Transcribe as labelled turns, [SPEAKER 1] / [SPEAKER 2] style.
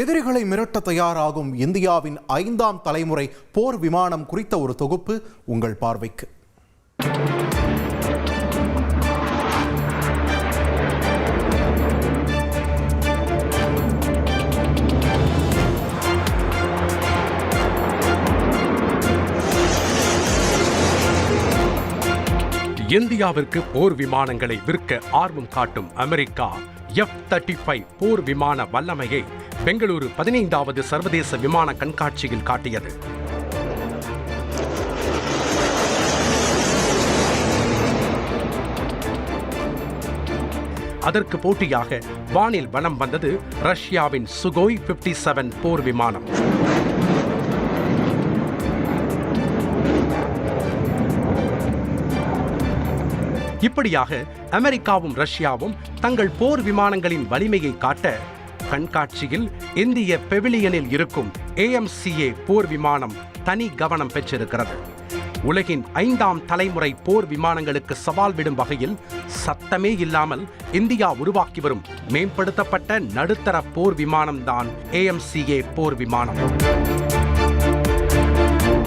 [SPEAKER 1] எதிரிகளை மிரட்ட தயாராகும் இந்தியாவின் 5ஆம் தலைமுறை போர் விமானம் குறித்த ஒரு தொகுப்பு உங்கள் பார்வைக்கு.
[SPEAKER 2] இந்தியாவிற்கு போர் விமானங்களை விற்க ஆர்வம் காட்டும் அமெரிக்கா F-35 போர் விமான வல்லமையை பெங்களூரு 15வது சர்வதேச விமான கண்காட்சியில் காட்டியது. அதற்கு போட்டியாக வானில் வலம் வந்தது ரஷ்யாவின் சுகோய் 57 போர் விமானம். இப்படியாக அமெரிக்காவும் ரஷ்யாவும் தங்கள் போர் விமானங்களின் வலிமையை காட்ட கண்காட்சியில் இந்திய பெவிலியனில் இருக்கும் AMCA போர் விமானம் தனி கவனம் பெற்றிருக்கிறது. உலகின் 5ஆம் தலைமுறை போர் விமானங்களுக்கு சவால் விடும் வகையில் சத்தமே இல்லாமல் இந்தியா உருவாக்கி வரும் மேம்படுத்தப்பட்ட நடுத்தர போர் விமானம்தான் AMCA போர் விமானம்.